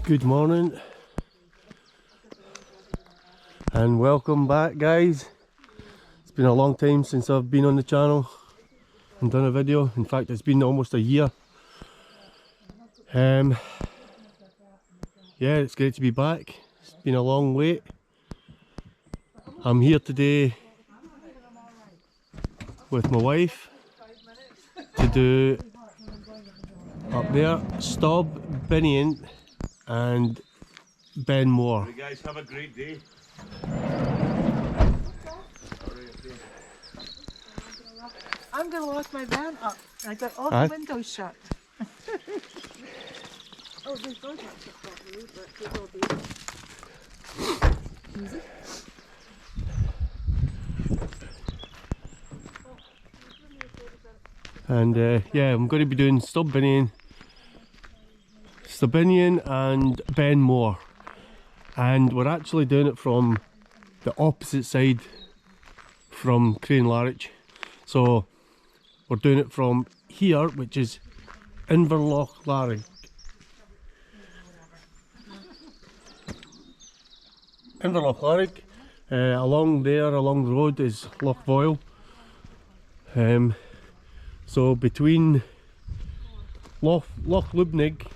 Good morning and welcome back, guys. It's been a long time since I've been on the channel and done a video. In fact, it's been almost a year. Yeah, it's great to be back. It's been a long wait. I'm here today with my wife to do up there Stob Binnein and Ben Moore. You guys have a great day. I'm going to lock my van up. I got all the windows shut. Oh, there's doors not shut properly, but they will be. Easy. And yeah, I'm going to be doing Stob Binnein and Ben Moore, and we're actually doing it from the opposite side from Crianlarich. So we're doing it from here, which is Inverlochlarig. Along there, along the road, is Loch Voyle. So between Loch Lubnig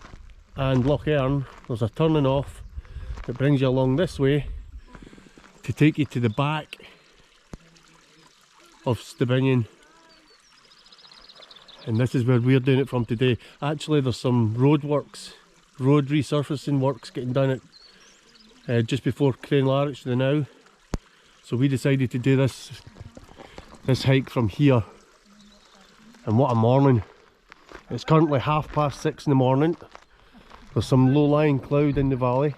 and Loch Earn, there's a turning off that brings you along this way to take you to the back of Stob Binnein. And this is where we're doing it from today. Actually, there's some road resurfacing works getting done at just before Crianlarich now. So we decided to do this hike from here. And what a morning. It's currently 6:30 in the morning. There's some low-lying cloud in the valley.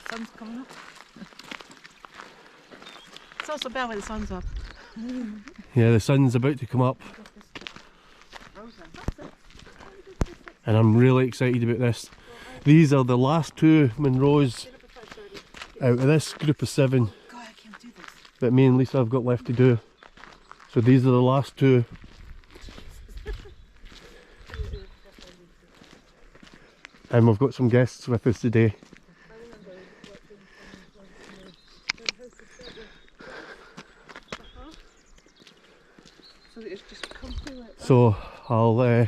Sun's coming up. It's also bad when the sun's up. Yeah, the sun's about to come up. And I'm really excited about this. These are the last two Munros out of this group of 7 that me and Lisa have got left to do. So these are the last two. And we've got some guests with us today. So I'll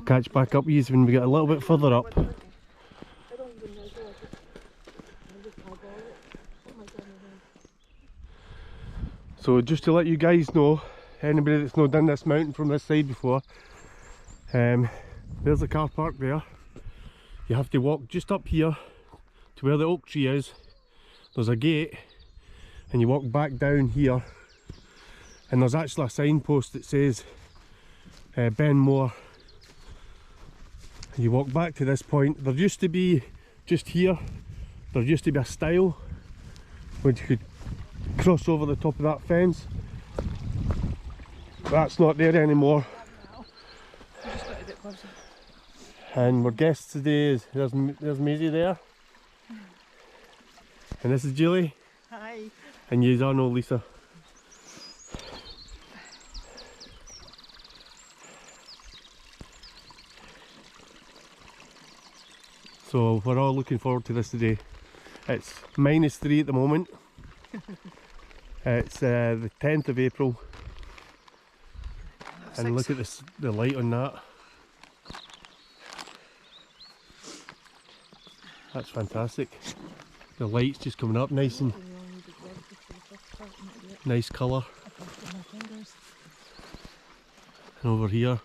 catch back up with you when we get a little bit further up. So just to let you guys know, anybody that's not done this mountain from this side before, there's a car park there. You have to walk just up here to where the oak tree is. There's a gate and you walk back down here, and there's actually a signpost that says Ben Moore. You walk back to this point. There used to be, just here, there used to be a stile which you could cross over the top of that fence. That's not there anymore. And our guest today is, there's Maisie there. And this is Julie. Hi. And you all know Lisa. So we're all looking forward to this today. It's -3 at the moment. It's the 10th of April. And look at this, the light on that. That's fantastic. The light's just coming up nice and nice colour. And over here.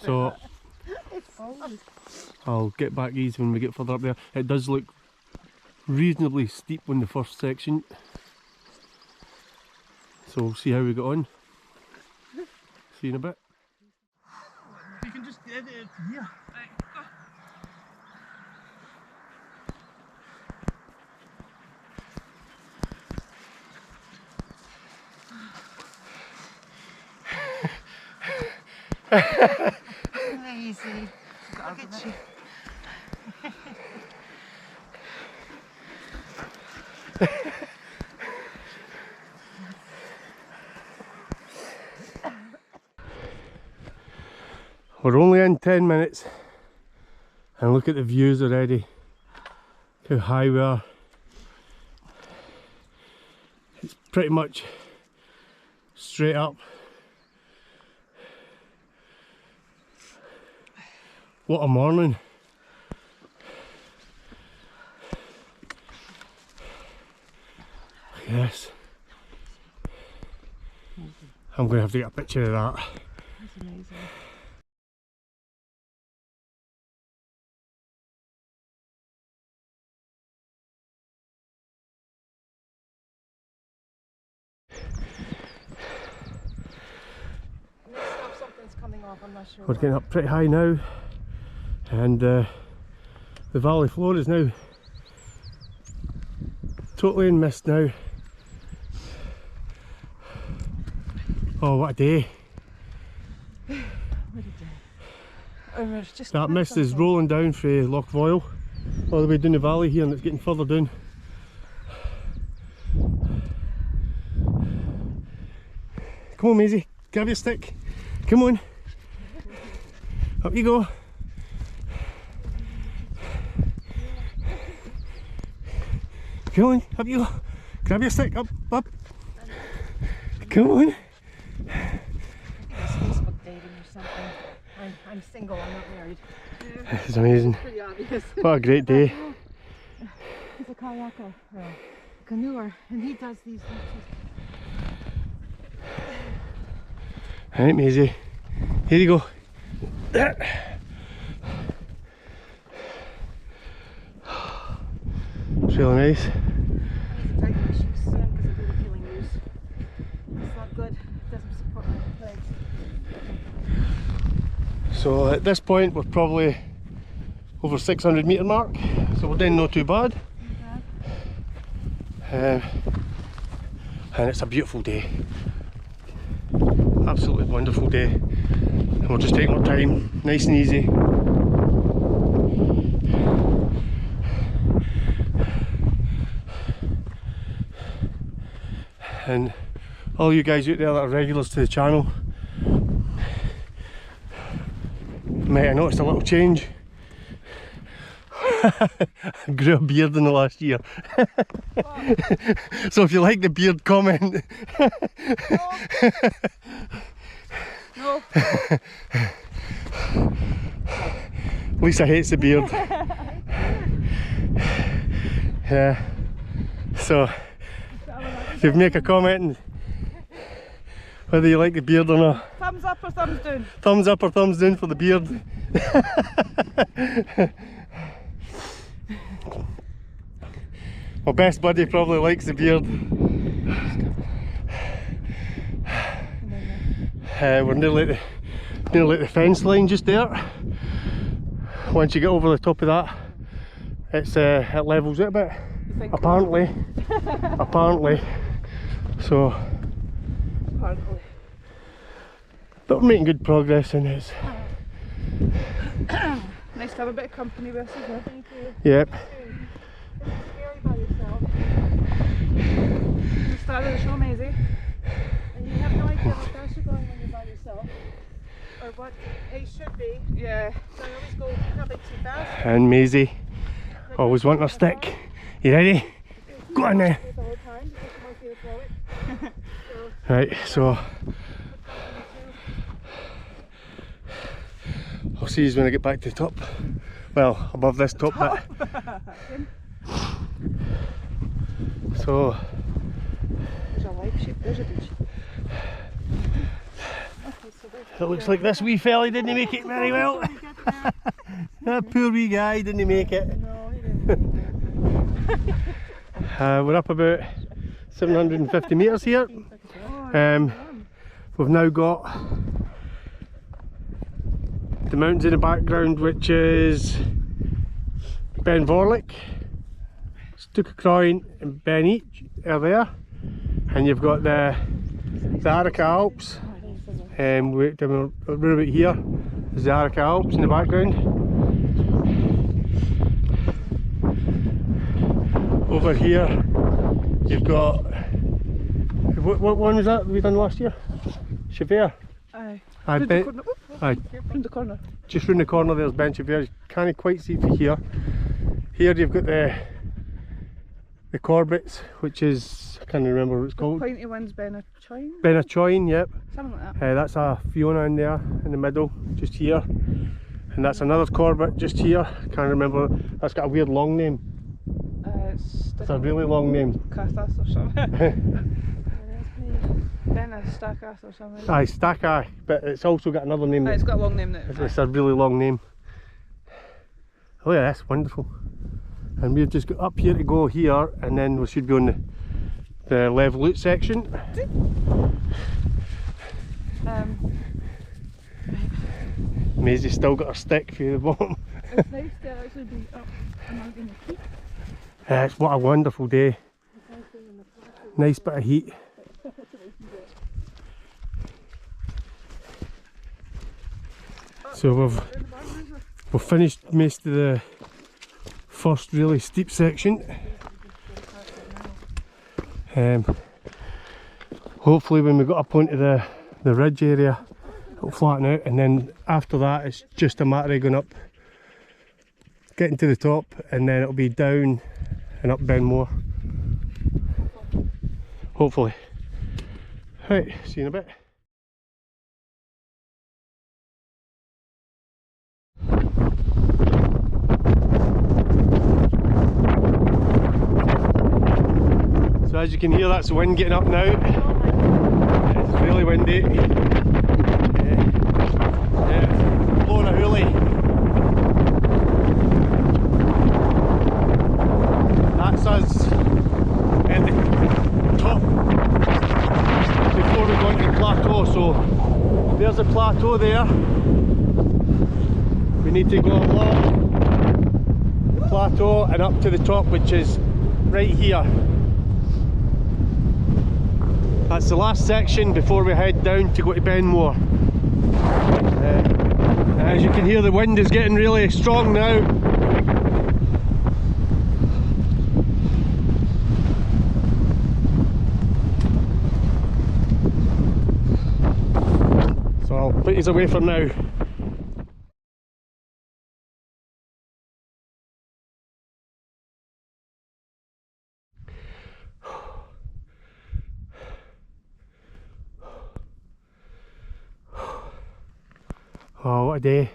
So I'll get back easy when we get further up there. It does look reasonably steep on the first section. So we'll see how we get on. See you in a bit. You can just edit it here. Easy. Look at you. We're only in 10 minutes and look at the views already. Look how high we are. It's pretty much straight up. What a morning. Yes. I'm going to have to get a picture of that. That's amazing. Something's coming off, I'm not sure. We're getting up pretty high now, and the valley floor is now totally in mist now. Oh, what a day. What a day. Oh, just That mist is rolling down from Loch Voyle all the way down the valley here, and it's getting further down. Come on, Maisie, grab your stick. Come on. Up you go. Come on, up you go. Grab your stick, up, up. Come on. Facebook dating or something. I'm single, I'm not married. Yeah. This is amazing. Pretty obvious. What a great day. He's a kayaker, or a canoeer, and he does these things. Alright, Maisie. Here you go. It's really nice. I need to tighten my shoes soon because I'm really feeling loose. It's not good. It doesn't support my legs. So at this point we're probably over 600 metre mark, so we're doing not too bad. And it's a beautiful day. Absolutely wonderful day. And we're just taking our time, nice and easy. And all you guys out there that are regulars to the channel might have noticed a little change. I grew a beard in the last year. So if you like the beard, comment. No. Lisa hates the beard. Yeah. So if you make a comment whether you like the beard or not. Thumbs up or thumbs down? Thumbs up or thumbs down for the beard. My best buddy probably likes the beard. We're nearly at the fence line just there. Once you get over the top of that, it levels it a bit. Apparently. Apparently. So. Apparently. But we're making good progress in it. Nice to have a bit of company with us, isn't it? Thank you. Yep. It's scary by yourself. You started the show, Maisie, and you have no idea how fast you're going when you're by yourself, or what pace should be. Yeah. So I always go probably too fast. And Maisie, always want her stick. You ready? Go on now. The whole time, because you might be able to throw it. Right, so I'll see you when I get back to the top. Well, above this top bit. So There's a light shape, there's a good shape. Okay, so it looks like this wee fella didn't make it very well. That poor wee guy didn't make it. No, he didn't. We're up about 750 metres here. We've now got the mountains in the background, which is Inverlochlarig, Stob and Binnein are there, and you've got the Araka Alps. We're about here. There's the Araka Alps in the background. Over here you've got, what one was that we done last year? Chevier. Aye. Aye, Aye. From the corner. Just round the corner there's bench of bears. Can't quite see through here. Here you've got the Corbetts, which is, I can't remember what it's called. Pointy one's Benachoin? Benachoin, yep. Something like that. That's a Fiona in there, in the middle, just here. And that's another Corbett just here. Can't remember. That's got a weird long name. It's a really long name. Cathas or something. Benastacas or something. Aye, Stackeye, but it's also got another name. It's got a long name now. It's a really long name. Oh yeah, that's wonderful. And we've just got up here to go here, and then we should be on the level out section. Maisie's still got her stick through the bottom. It's nice to actually be up and not in the heat. It's what a wonderful day. Nice bit of heat. So we've finished most of the first really steep section. Hopefully when we got up onto the ridge area it'll flatten out, and then after that it's just a matter of going up, getting to the top, and then it'll be down and up Benmore. Hopefully. Right, see you in a bit. So as you can hear, that's the wind getting up now. It's really windy. Blowing a hoolie. That's us at the top before we go into the plateau. So there's a plateau there. We need to go along the plateau and up to the top, which is right here. That's the last section before we head down to go to Benmore. As you can hear, the wind is getting really strong now. So I'll put these away for now. Oh, what a day.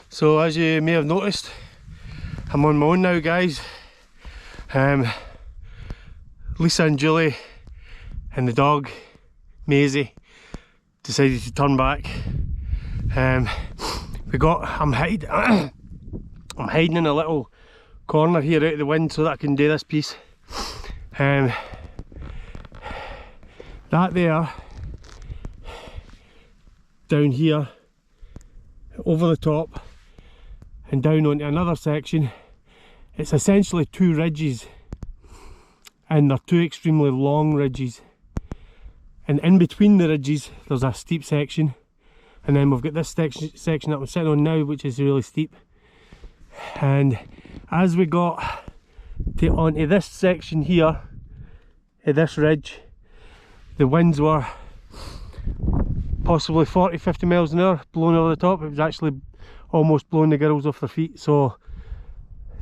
So as you may have noticed, I'm on my own now, guys. Lisa and Julie and the dog Maisie decided to turn back. I'm hiding in a little corner here out of the wind so that I can do this piece. That there, down here, over the top and down onto another section, it's essentially two ridges, and they're two extremely long ridges, and in between the ridges there's a steep section, and then we've got this section that I'm sitting on now, which is really steep. And as we got onto this section here, this ridge, the winds were possibly 40-50 miles an hour blowing over the top. It was actually almost blowing the girls off their feet, so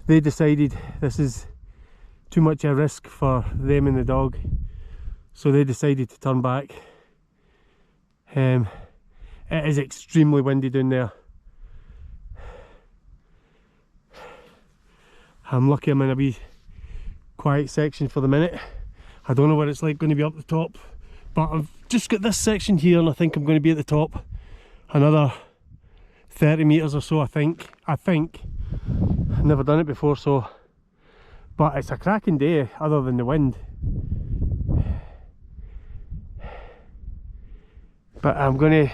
they decided this is too much a risk for them and the dog, so they decided to turn back. It is extremely windy down there. I'm lucky I'm in a wee quiet section for the minute. I don't know what it's like going to be up the top, but I've just got this section here and I think I'm going to be at the top another 30 metres or so, I think. I've never done it before, so, but it's a cracking day other than the wind. But I'm going to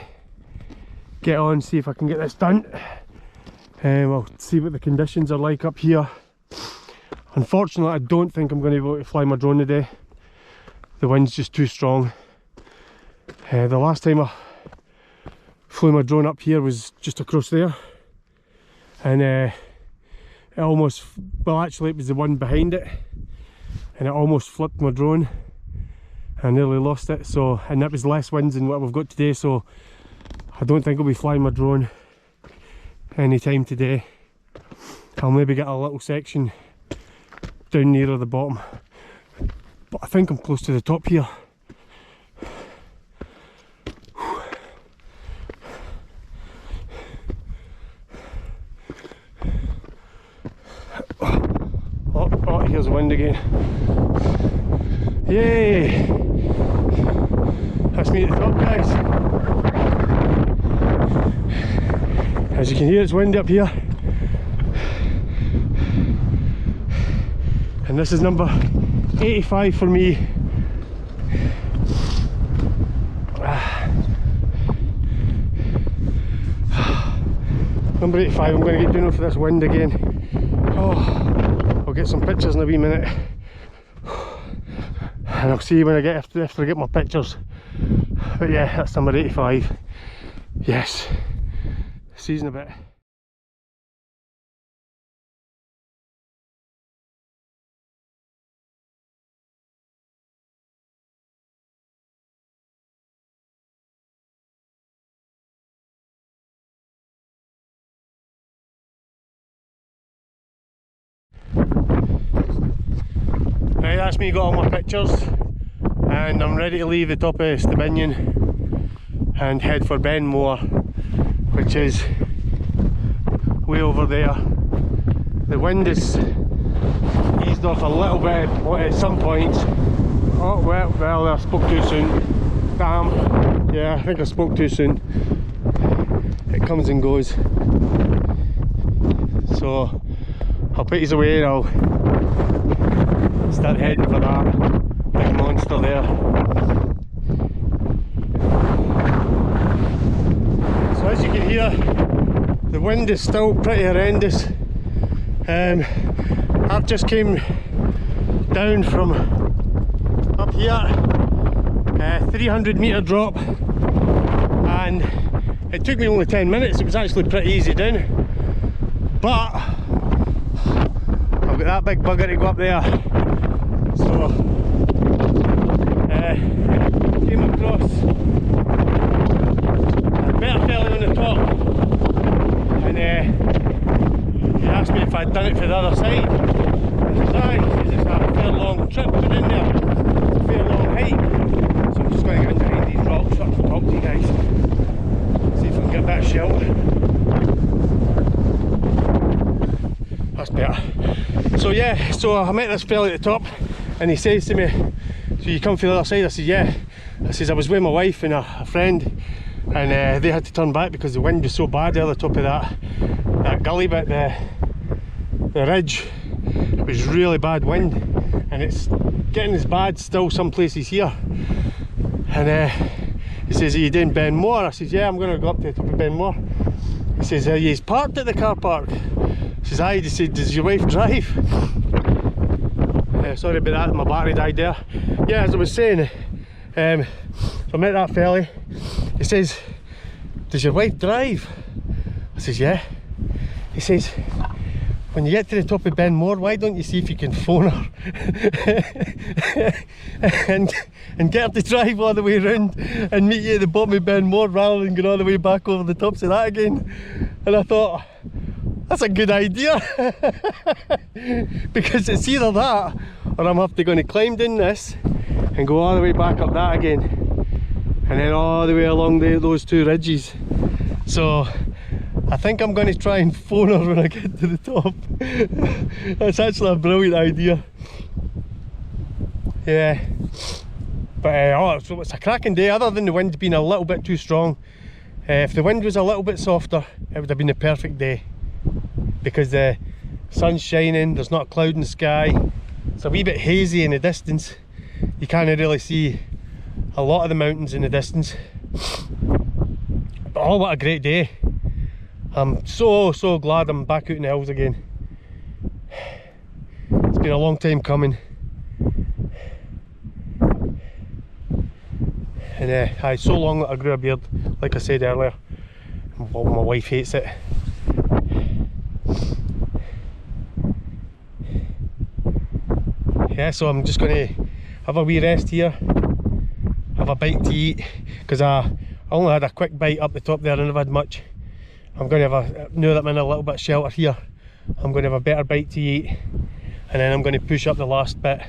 get on, see if I can get this done. We'll see what the conditions are like up here. Unfortunately, I don't think I'm going to be able to fly my drone today. The wind's just too strong. The last time I flew my drone up here was just across there, and it it almost, well actually it was the one behind it, and it almost flipped my drone. I nearly lost it, so, and that was less winds than what we've got today, so I don't think I'll be flying my drone anytime today. I'll maybe get a little section down nearer the bottom, but I think I'm close to the top here. Oh, here's the wind again. Yay! That's me at the top, guys. As you can hear, it's windy up here. And this is number 85 for me. Number 85, I'm going to get down for this wind again. Oh, I'll get some pictures in a wee minute. And I'll see when I get after I get my pictures. But yeah, that's number 85. Yes. Season a bit. Right, that's me, got all my pictures, and I'm ready to leave the top of Stob Binnein and head for Benmore, which is way over there. The wind is eased off a little bit at some points. Oh well, I spoke too soon. Damn, yeah, I think I spoke too soon. It comes and goes. So I'll put these away and I'll start heading for that big monster there. So as you can hear, the wind is still pretty horrendous. I've just came down from up here, 300 metre drop, and it took me only 10 minutes. It was actually pretty easy down, but I've got that big bugger to go up there. So came across a better fella on the top, and he asked me if I'd done it for the other side. I said aye. He says it's a fair long trip put in there, it's a fair long hike, so I'm just going to get in behind these rocks up and talk to you guys, see if I can get that shelter. That's better. So yeah, so I met this fella at the top, and he says to me, so you come from the other side? I said yeah. I says I was with my wife and a friend, and they had to turn back because the wind was so bad at the top of that gully bit, the ridge. It was really bad wind, and it's getting as bad still some places here. And he says, are you doing Benmore? I says yeah, I'm going to go up to the top of Benmore. He says, are you parked at the car park? He says aye. He said, does your wife drive? Sorry about that, my battery died there. Yeah, as I was saying, so I met that fella. He says, does your wife drive? I says yeah. He says, when you get to the top of Benmore, why don't you see if you can phone her and get her to drive all the way around and meet you at the bottom of Benmore rather than going all the way back over the tops of that again. And I thought, that's a good idea. Because it's either that or I'm going to climb down this and go all the way back up that again, and then all the way along those two ridges. So I think I'm going to try and phone her when I get to the top. That's actually a brilliant idea. Yeah, but so it's a cracking day, other than the wind being a little bit too strong. If the wind was a little bit softer, it would have been a perfect day, because the sun's shining, there's not a cloud in the sky, it's a wee bit hazy in the distance, you can't really see a lot of the mountains in the distance. But oh, what a great day. I'm so glad I'm back out in the hills again. It's been a long time coming. And so long that I grew a beard, like I said earlier. Well, my wife hates it. yeah, so I'm just going to have a wee rest here, have a bite to eat, because I only had a quick bite up the top there, I never had much. I'm going to have a, now that I'm in a little bit of shelter here, I'm going to have a better bite to eat, and then I'm going to push up the last bit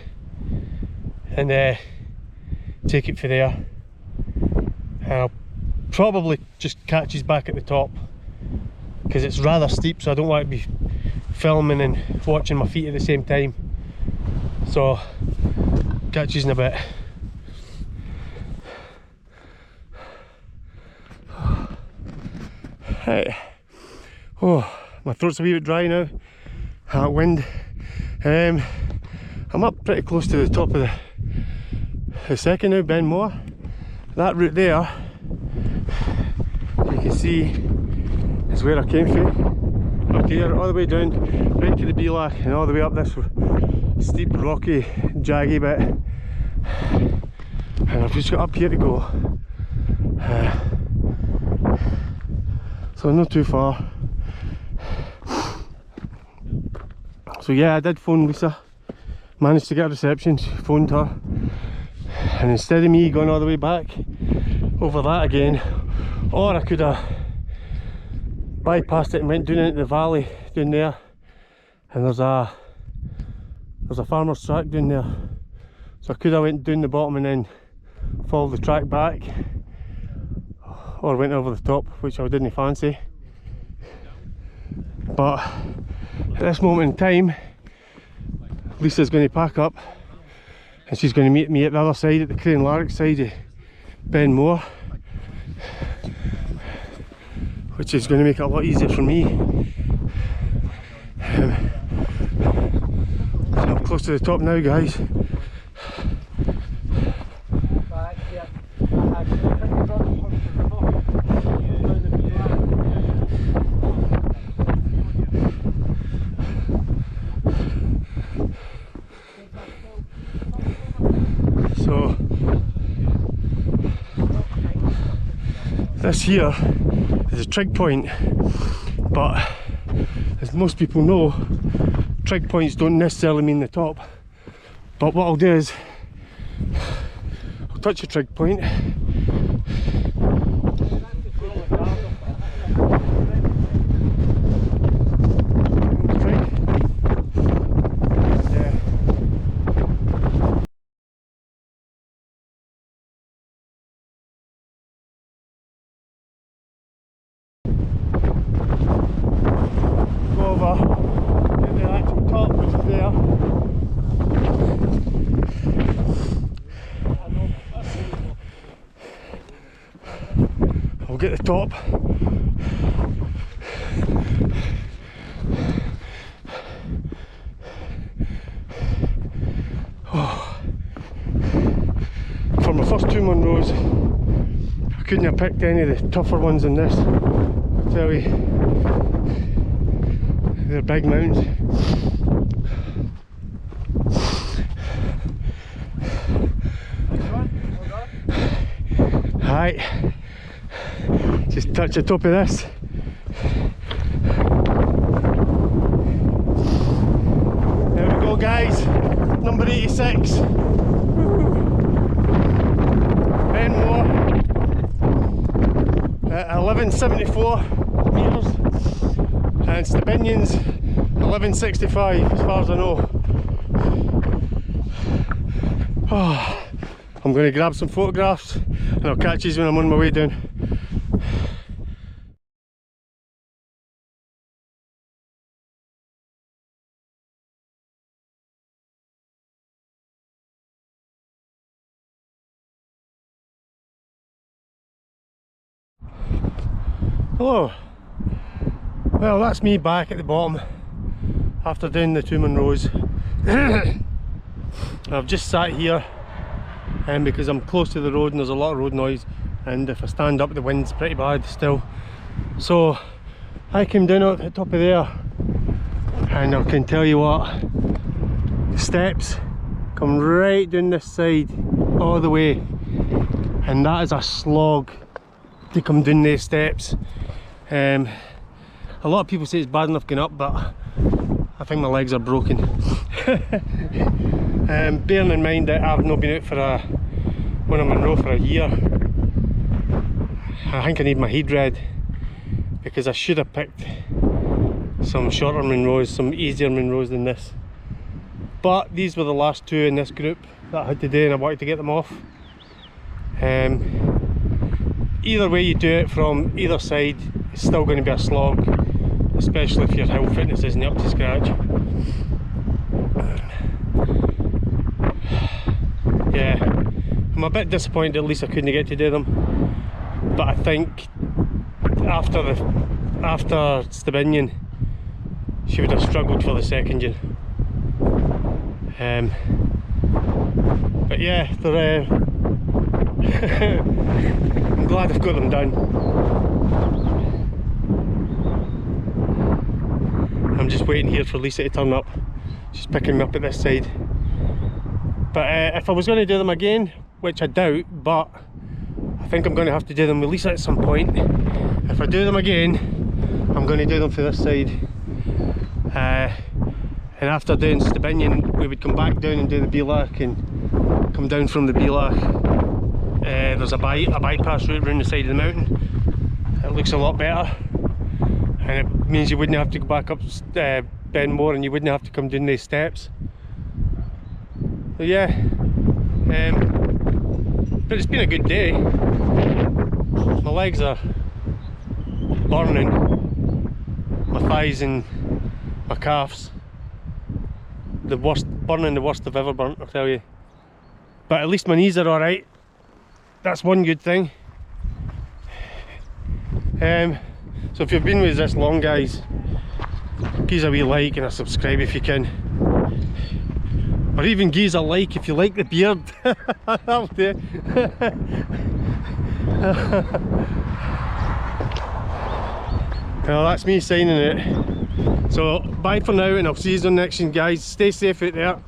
and take it for there. And I'll probably just catch his back at the top, because it's rather steep, so I don't want to be filming and watching my feet at the same time. So catch you in a bit. Right. Oh, my throat's a wee bit dry now. That wind. I'm up pretty close to the top of the second now, Ben Moor. That route there, you can see, is where I came from. Up here, all the way down, right to the Beelach, and all the way up this steep, rocky, jaggy bit. And I've just got up here to go. So not too far. So yeah, I did phone Lisa, managed to get a reception, phoned her, and instead of me going all the way back over that again, or I could have bypassed it and went down into the valley down there, and there's a farmer's track down there, so I could have went down the bottom and then followed the track back, or went over the top, which I didn't fancy. But at this moment in time, Lisa's going to pack up and she's going to meet me at the other side, at the Crianlarich side of Ben Moor, which is going to make it a lot easier for me. I'm close to the top now, guys. So this here is a trig point, but as most people know, trig points don't necessarily mean the top. But what I'll do is I'll touch a trig point, we'll get the top. Oh. For my first two Munros, I couldn't have picked any of the tougher ones than this. I'll tell you, they're big mountains. Right, just touch the top of this. There we go, guys, number 86. Ben Moor at 1174 metres, and Stob Binein's 1165 as far as I know. Oh, I'm going to grab some photographs and I'll catch you when I'm on my way down. Hello. Well, that's me back at the bottom after doing the two Munros. I've just sat here because I'm close to the road and there's a lot of road noise, and if I stand up the wind's pretty bad still. So I came down at the top of there, and I can tell you what, the steps come right down this side all the way, and that is a slog to come down these steps. A lot of people say it's bad enough going up, but I think my legs are broken. Bearing in mind that I've not been out for on a Munro for a year, I think I need my head read, because I should have picked some shorter Munros, some easier Munros than this. But these were the last two in this group that I had to do, and I wanted to get them off. Either way you do it from either side, it's still going to be a slog, especially if your hill fitness isn't up to scratch. Yeah, I'm a bit disappointed at least I couldn't get to do them, but I think after Stob Binnein, she would have struggled for the second year. But yeah, they're I'm glad I've got them done. I'm just waiting here for Lisa to turn up. She's picking me up at this side. But if I was going to do them again, which I doubt, but I think I'm going to have to do them with Lisa at some point. If I do them again, I'm going to do them for this side. And after doing Stob Binnein, we would come back down and do the Bealach, and come down from the Bealach. There's a bypass route around the side of the mountain. It looks a lot better, and it means you wouldn't have to go back up Benmore, and you wouldn't have to come down these steps. So yeah, but it's been a good day. My legs are burning, my thighs and my calves, the worst I've ever burnt, I'll tell you. But at least my knees are alright. That's one good thing. So if you've been with us this long, guys, give us a wee like and a subscribe if you can. Or even give us a like if you like the beard. That'll do. Well, that's me signing it. So bye for now, and I'll see you on the next one, guys. Stay safe out there.